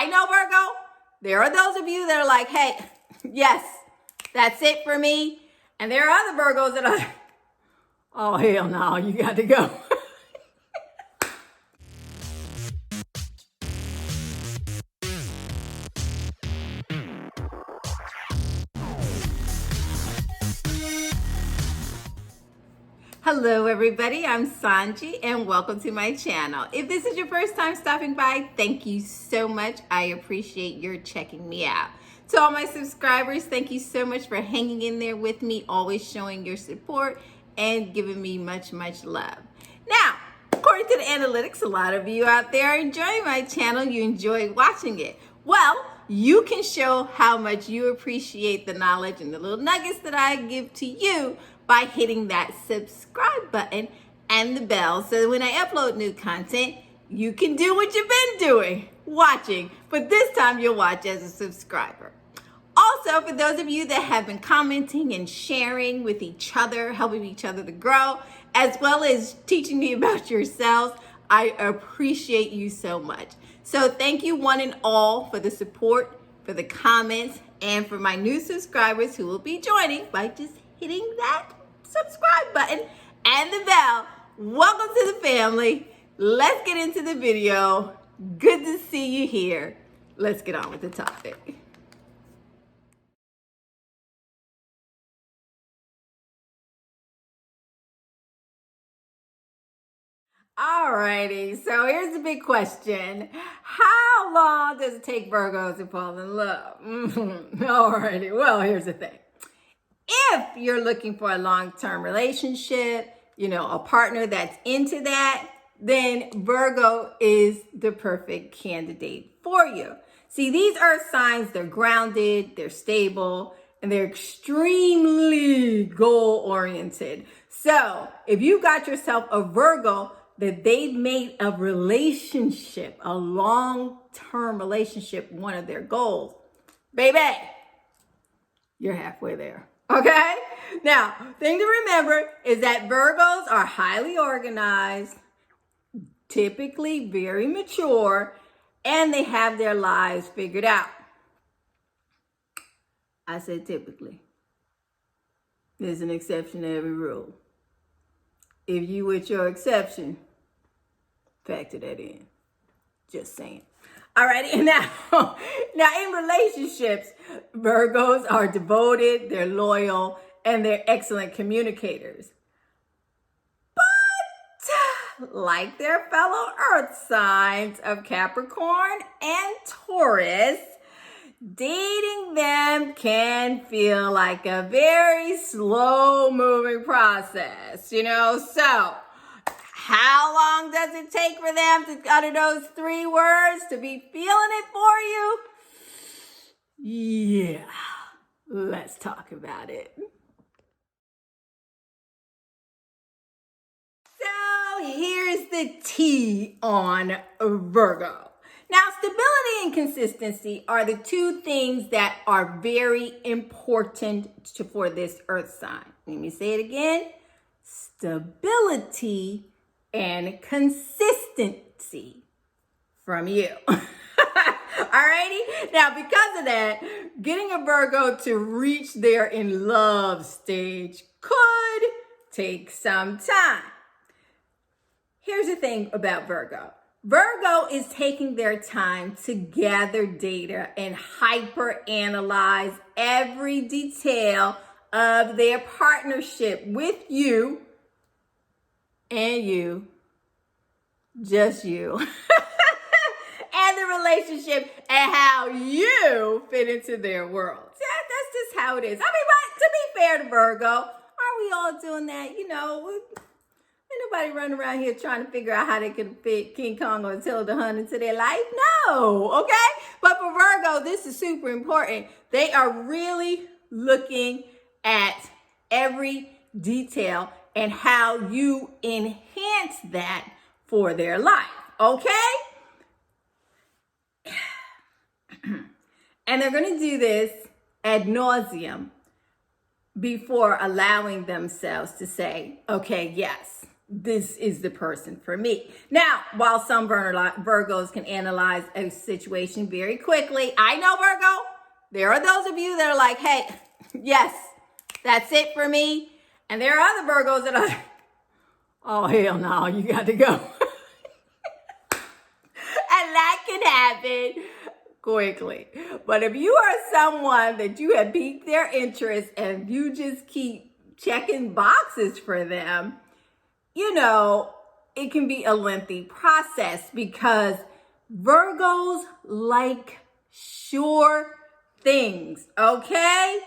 I know, Virgo, there are those of you that are like, hey, yes, that's it for me. And there are other Virgos that are like, oh, hell no, you got to go. Hello everybody, I'm Sohnjee and welcome to my channel. If this is your first time stopping by, thank you so much. I appreciate your checking me out. To all my subscribers, thank you so much for hanging in there with me, always showing your support and giving me much love. Now, according to the analytics, a lot of you out there are enjoying my channel. You enjoy watching it. Well, you can show how much you appreciate the knowledge and the little nuggets that I give to you by hitting that subscribe button and the bell so that when I upload new content, you can do what you've been doing, watching, but this time you'll watch as a subscriber. Also, for those of you that have been commenting and sharing with each other, helping each other to grow, as well as teaching me about yourselves, I appreciate you so much. So thank you one and all for the support, for the comments, and for my new subscribers who will be joining by just hitting that subscribe button and the bell. Welcome to the family. Let's get into the video. Good to see you here. Let's get on with the topic. Alrighty, so here's the big question. How long does it take Virgos to fall in love? Alrighty, well, here's the thing. If you're looking for a long-term relationship, a partner that's into that, then Virgo is the perfect candidate for you. See, these earth signs, they're grounded, they're stable, and they're extremely goal-oriented. So if you got yourself a Virgo that they've made a relationship, a long-term relationship, one of their goals, baby, you're halfway there. Okay? Now, thing to remember is that Virgos are highly organized, typically very mature, and they have their lives figured out. I said typically. There's an exception to every rule. If you with your exception, factor that in. Just saying. Alrighty, now in relationships, Virgos are devoted, they're loyal, and they're excellent communicators. But like their fellow earth signs of Capricorn and Taurus, dating them can feel like a very slow-moving process, so how long does it take for them to utter those 3 words to be feeling it for you? Yeah, let's talk about it. So here's the T on Virgo. Now, stability and consistency are the 2 things that are very important for this earth sign. Let me say it again. Stability and consistency from you. Alrighty? Now, because of that, getting a Virgo to reach their in love stage could take some time. Here's the thing about Virgo. Virgo is taking their time to gather data and hyper-analyze every detail of their partnership with you and you, just you, and the relationship and how you fit into their world. That's just how it is. I mean, but to be fair to Virgo, aren't we all doing that? Ain't nobody running around here trying to figure out how they can fit King Kong or Attila the Hun into their life. No, okay? But for Virgo, this is super important. They are really looking at every detail and how you enhance that for their life, okay? And they're going to do this ad nauseum before allowing themselves to say, okay, yes, this is the person for me. Now, while some Virgos can analyze a situation very quickly, I know, Virgo, there are those of you that are like, hey, yes, that's it for me. And there are other Virgos that are like, oh, hell no, you got to go. And that can happen quickly. But if you are someone that you have piqued their interest and you just keep checking boxes for them, you know, it can be a lengthy process because Virgos like sure things, okay?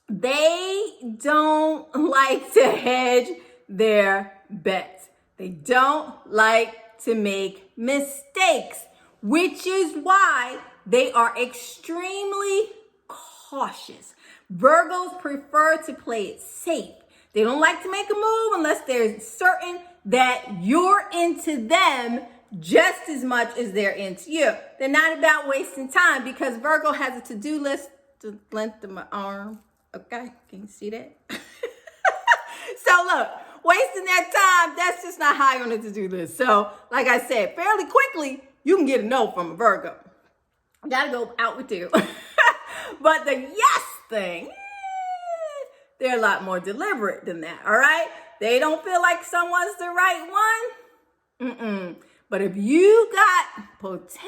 They don't like to hedge their bets. They don't like to make mistakes, which is why they are extremely cautious. Virgos prefer to play it safe. They don't like to make a move unless they're certain that you're into them just as much as they're into you. They're not about wasting time because Virgo has a to-do list the length of my arm. Okay, can you see that? So look, wasting that time, that's just not high on the to-do list. So like I said, fairly quickly, you can get a no from a Virgo. Gotta go out with you. But the yes thing, they're a lot more deliberate than that, all right? They don't feel like someone's the right one. But if you got potential,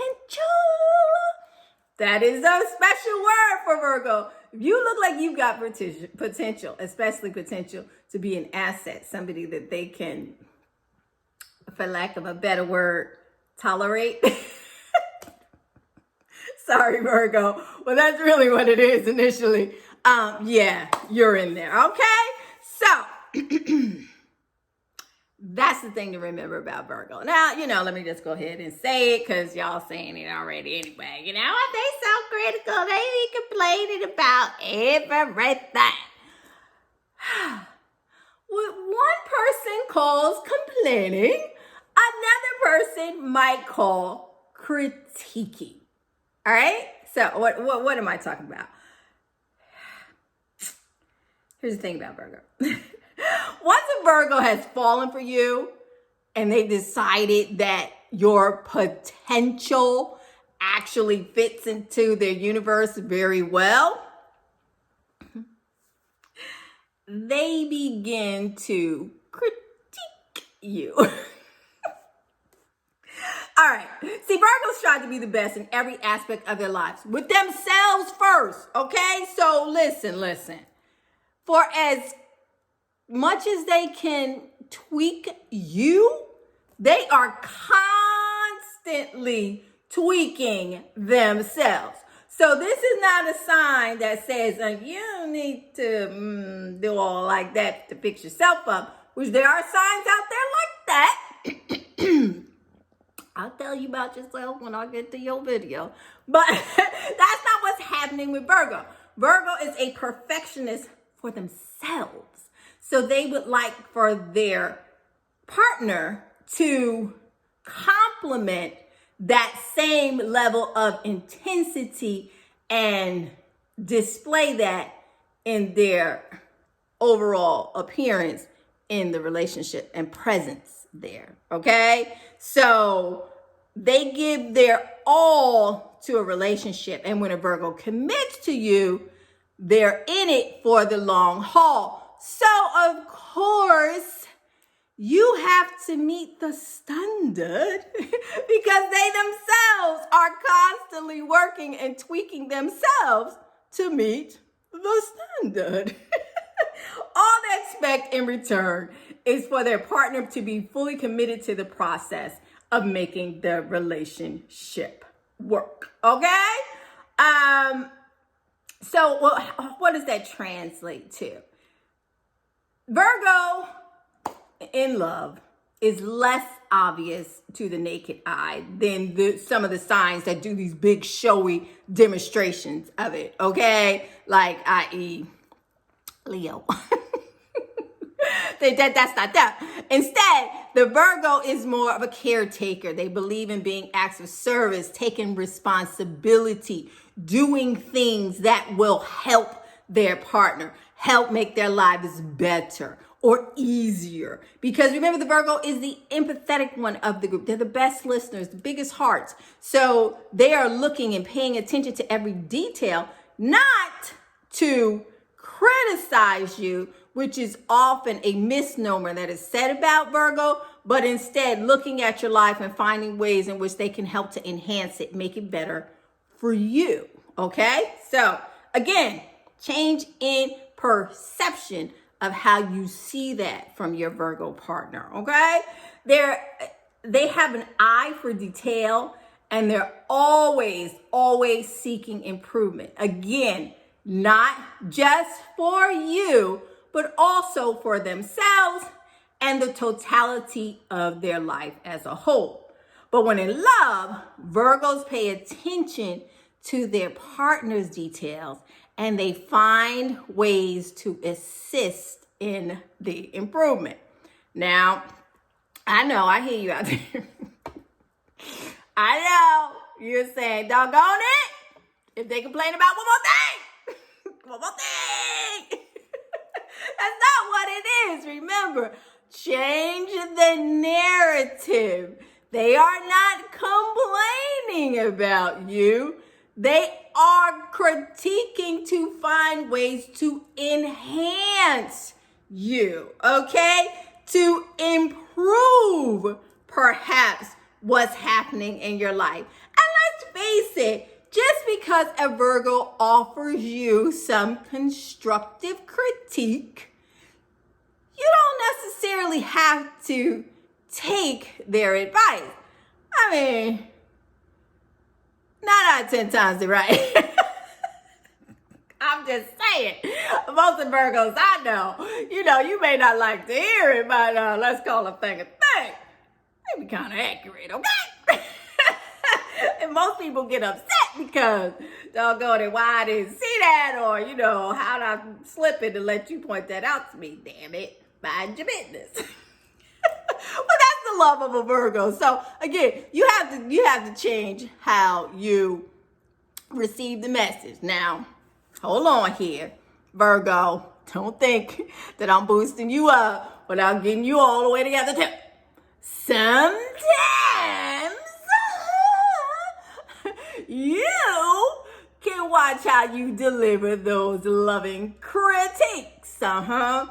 that is a special word for Virgo. If you look like you've got potential, especially potential to be an asset, somebody that they can, for lack of a better word, tolerate. Sorry, Virgo. Well, that's really what it is initially. Yeah, you're in there. Okay. So that's the thing to remember about Virgo. Now, let me just go ahead and say it because y'all saying it already anyway. They so critical. They be complaining about everything. What one person calls complaining, another person might call critiquing. All right? So what am I talking about? Here's the thing about Virgo. Once a Virgo has fallen for you and they decided that your potential actually fits into their universe very well, they begin to critique you. All right. See, Virgos try to be the best in every aspect of their lives with themselves first. Okay? So listen. For as much as they can tweak you, they are constantly tweaking themselves. So this is not a sign that says you don't need to do all like that to fix yourself up, which there are signs out there like that. I'll tell you about yourself when I get to your video. But that's not what's happening with Virgo. Virgo is a perfectionist for themselves. So they would like for their partner to complement that same level of intensity and display that in their overall appearance in the relationship and presence there. Okay? So they give their all to a relationship. And when a Virgo commits to you, they're in it for the long haul. So, of course, you have to meet the standard because they themselves are constantly working and tweaking themselves to meet the standard. All they expect in return is for their partner to be fully committed to the process of making the relationship work. Okay? So what does that translate to? Virgo in love is less obvious to the naked eye than some of the signs that do these big showy demonstrations of it, okay? Like, i.e. Leo. That's not that. Instead, the Virgo is more of a caretaker. They believe in being acts of service, taking responsibility, doing things that will help their partner, help make their lives better, or easier. Because remember, the Virgo is the empathetic one of the group. They're the best listeners, the biggest hearts. So they are looking and paying attention to every detail, not to criticize you, which is often a misnomer that is said about Virgo, but instead looking at your life and finding ways in which they can help to enhance it, make it better for you. Okay? So again, change in perception of how you see that from your Virgo partner. Okay? They have an eye for detail, and they're always seeking improvement. Again, not just for you, but also for themselves and the totality of their life as a whole. But when in love, Virgos pay attention to their partner's details, and they find ways to assist in the improvement. Now, I know, I hear you out there. I know you're saying, doggone it, if they complain about one more thing, one more thing. That's not what it is. Remember, change the narrative. They are not complaining about you. They are critiquing to find ways to enhance you, okay? To improve perhaps what's happening in your life. And let's face it, just because a Virgo offers you some constructive critique, you don't necessarily have to take their advice. I mean, 9 out of 10 times they're right. I'm just saying, most of the Virgos I know, you may not like to hear it, but let's call a thing a thing. They be kind of accurate, okay? And most people get upset because, doggone it, why I didn't see that, or, how'd I slip it to let you point that out to me? Damn it, mind your business. Well, that's the love of a Virgo. So again, you have to change how you receive the message. Now, hold on here, Virgo. Don't think that I'm boosting you up without getting you all the way together too. Sometimes you can watch how you deliver those loving critiques. Sometimes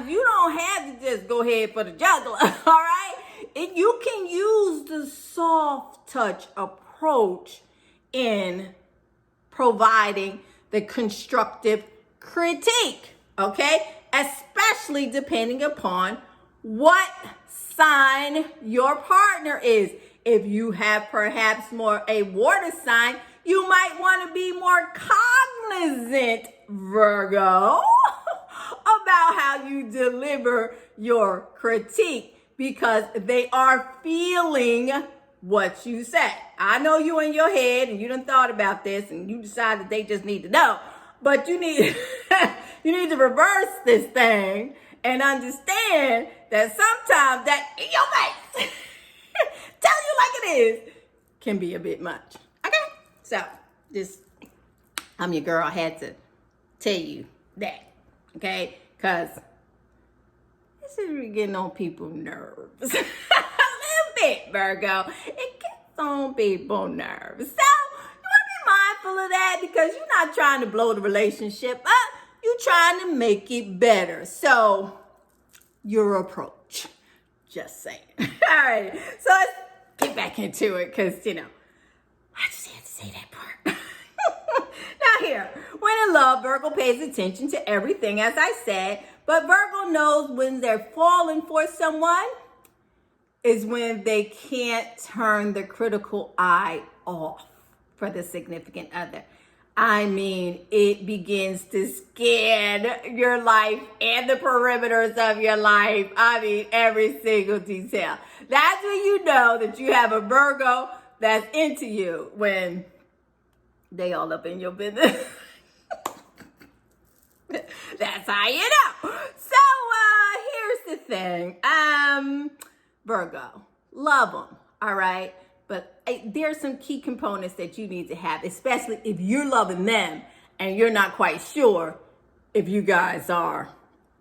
you don't have to just go ahead for the juggler, all right? And you can use the soft touch approach in providing the constructive critique, okay? Especially depending upon what sign your partner is. If you have perhaps more a water sign, you might want to be more cognizant, Virgo, about how you deliver your critique, because they are feeling what you say. I know you in your head and you done thought about this and you decided they just need to know, but you need you need to reverse this thing and understand that sometimes that in your face, tell you like it is, can be a bit much. Okay? So, I'm your girl. I had to tell you that. Okay? Because this is getting on people's nerves. A little bit, Virgo. It gets on people's nerves. So, you want to be mindful of that, because you're not trying to blow the relationship up. You're trying to make it better. So, your approach. Just saying. All right. So, let's get back into it, because, I just had to say that part. Now here, when in love, Virgo pays attention to everything, as I said, but Virgo knows when they're falling for someone is when they can't turn the critical eye off for the significant other. I mean, it begins to scan your life and the perimeters of your life. I mean, every single detail. That's when you know that you have a Virgo that's into you, when they all up in your business. That's how you know. So, here's the thing. Virgo, love them, all right? But there's some key components that you need to have, especially if you're loving them and you're not quite sure. if you guys are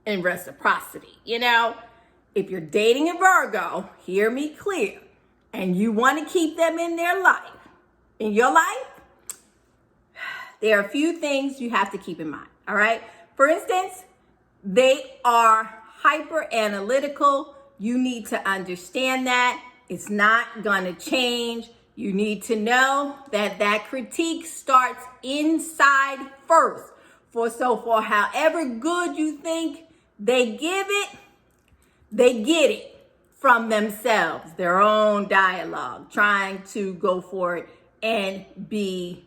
in reciprocity. You know, if you're dating a Virgo, hear me clear, and you want to keep them in your life, there are a few things you have to keep in mind, all right? For instance, they are hyper analytical. You need to understand that. It's not going to change. You need to know that critique starts inside first. For however good you think they give it, they get it from themselves, their own dialogue, trying to go for it and be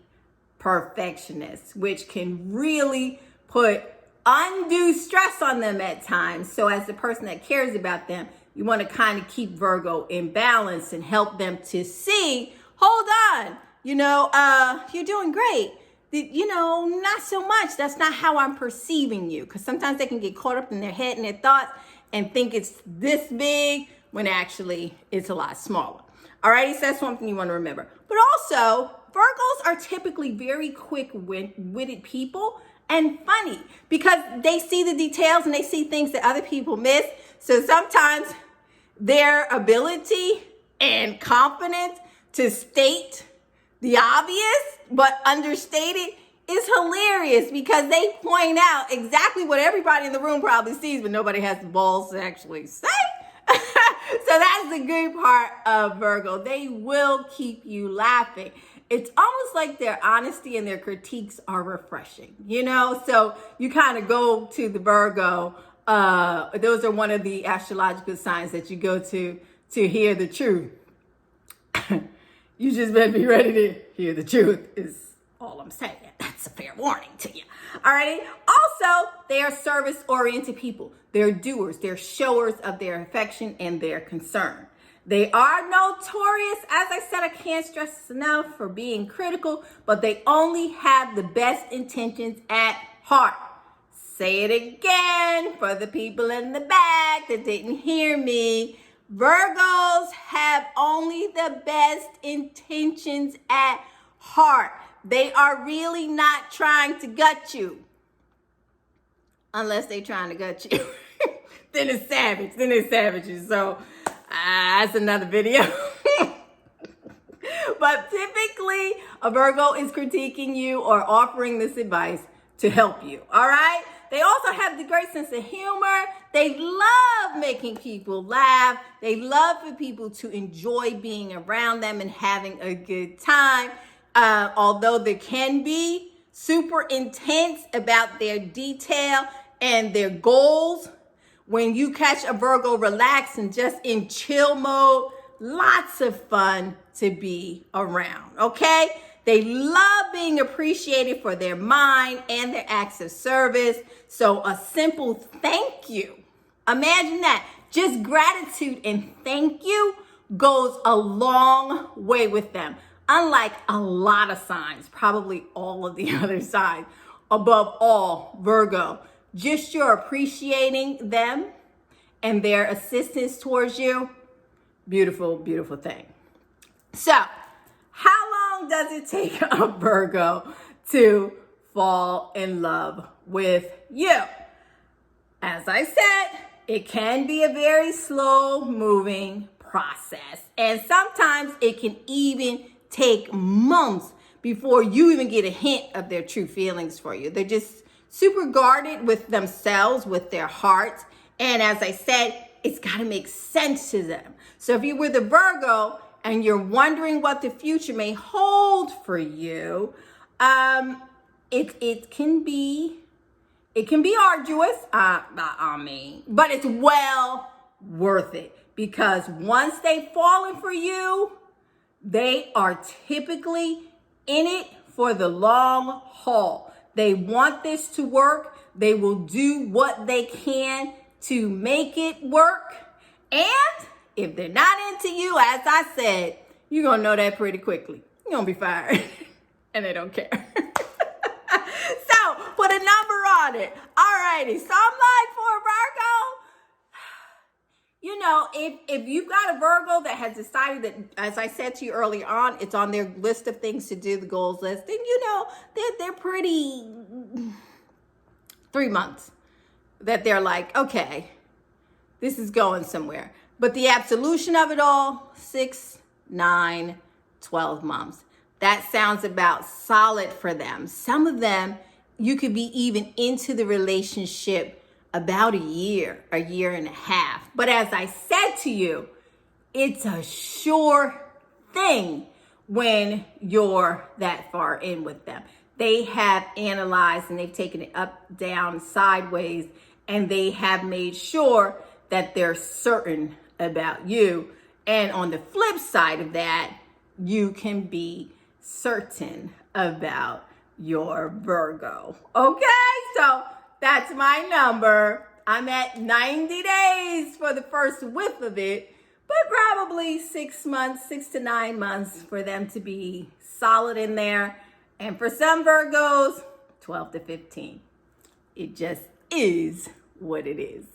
perfectionists, which can really put undue stress on them at times. So as the person that cares about them, you want to kind of keep Virgo in balance and help them to see, hold on, you're doing great. Not so much. That's not how I'm perceiving you. Because sometimes they can get caught up in their head and their thoughts and think it's this big when actually it's a lot smaller. Alrighty, so that's something you want to remember. But also, Virgos are typically very quick-witted people and funny because they see the details and they see things that other people miss. So sometimes their ability and confidence to state the obvious but understate it is hilarious because they point out exactly what everybody in the room probably sees, but nobody has the balls to actually say. So that's the good part of Virgo. They will keep you laughing. It's almost like their honesty and their critiques are refreshing, So you kind of go to the Virgo. Those are one of the astrological signs that you go to hear the truth. You just better be ready to hear the truth is all I'm saying. That's a fair warning to you. Alrighty. Also, they are service-oriented people. They're doers. They're showers of their affection and their concern. They are notorious, as I said, I can't stress this enough, for being critical, but they only have the best intentions at heart. Say it again for the people in the back that didn't hear me. Virgos have only the best intentions at heart. They are really not trying to gut you. Unless they're trying to gut you. Then it's savage. Then they're savages. So that's another video. But typically, a Virgo is critiquing you or offering this advice to help you. All right? They also have the great sense of humor. They love making people laugh. They love for people to enjoy being around them and having a good time. Although they can be super intense about their detail and their goals, when you catch a Virgo relaxed and just in chill mode, lots of fun to be around, okay? They love being appreciated for their mind and their acts of service. So a simple thank you, imagine that, just gratitude and thank you goes a long way with them. Unlike a lot of signs, probably all of the other signs, above all, Virgo, just your appreciating them and their assistance towards you, beautiful, beautiful thing. So, how long does it take a Virgo to fall in love with you? As I said, it can be a very slow moving process. And sometimes it can even take months before you even get a hint of their true feelings for you. They're just super guarded with themselves, with their hearts. And as I said, it's got to make sense to them. So if you're with a Virgo and you're wondering what the future may hold for you, it can be arduous, but it's well worth it, because once they've fallen for you, they are typically in it for the long haul. They want this to work. They will do what they can to make it work. And if they're not into you, as I said, you're going to know that pretty quickly. You're going to be fired. And they don't care. So, put a number on it. All righty. So I'm like, for a Virgo, if you've got a Virgo that has decided that, as I said to you earlier on, it's on their list of things to do, the goals list, then they're pretty 3 months that they're like, okay, this is going somewhere. But the absolution of it all, 6, 9, 12 months. That sounds about solid for them. Some of them, you could be even into the relationship about a year and a half. But as I said to you, it's a sure thing when you're that far in with them. They have analyzed and they've taken it up, down, sideways, and they have made sure that they're certain about you. And on the flip side of that, you can be certain about your Virgo. Okay, so that's my number. I'm at 90 days for the first whiff of it, but probably 6 months, 6 to 9 months for them to be solid in there. And for some Virgos, 12 to 15. It just is what it is.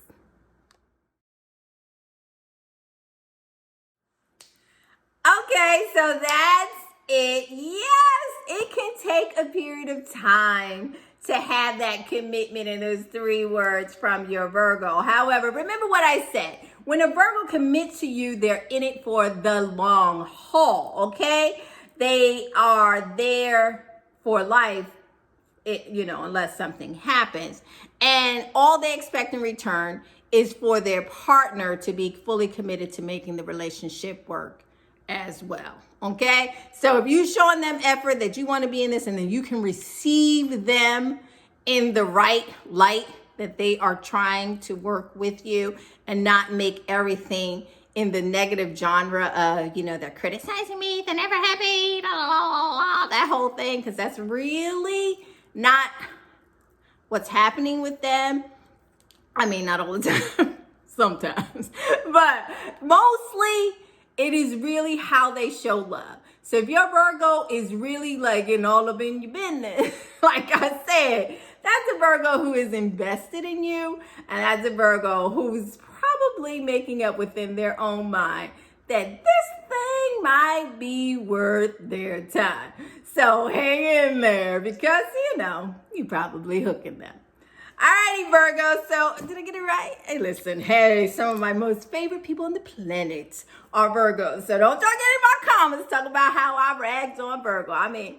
Okay, so that's it. Yes, it can take a period of time to have that commitment in those 3 words from your Virgo. However, remember what I said. When a Virgo commits to you, they're in it for the long haul, okay? They are there for life, unless something happens. And all they expect in return is for their partner to be fully committed to making the relationship work as well. Okay, so if you're showing them effort that you want to be in this, and then you can receive them in the right light that they are trying to work with you, and not make everything in the negative genre of, they're criticizing me, they're never happy, la, la, la, la, that whole thing, because that's really not what's happening with them. I mean, not all the time, sometimes, but mostly it is really how they show love. So if your Virgo is really like all up in your business, like I said, that's a Virgo who is invested in you. And that's a Virgo who's probably making up within their own mind that this thing might be worth their time. So hang in there, because, you're probably hooking them. Alrighty, Virgo. So did I get it right? Hey, listen. Hey, some of my most favorite people on the planet are Virgos. So don't talk in my comments talk about how I ragged on Virgo. I mean,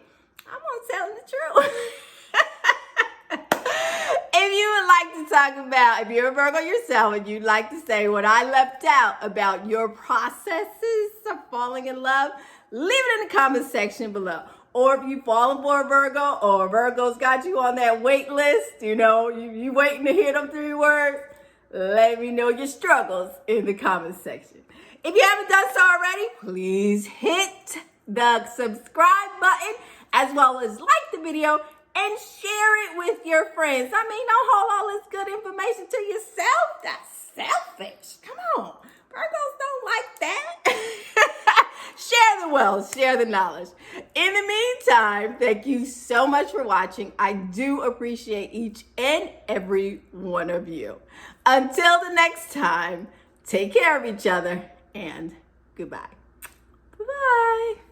I'm on telling the truth. If you would like to talk about, if you're a Virgo yourself and you'd like to say what I left out about your processes of falling in love, leave it in the comment section below. Or if you've fallen for a Virgo, or Virgo's got you on that wait list, you waiting to hear them 3 words, let me know your struggles in the comment section. If you haven't done so already, please hit the subscribe button, as well as like the video and share it with your friends. I mean, don't hold all this good information to yourself. That's selfish. Come on. Virgos don't like that. Share the wealth, share the knowledge. In the meantime, thank you so much for watching. I do appreciate each and every one of you. Until the next time, take care of each other, and goodbye. Bye-bye.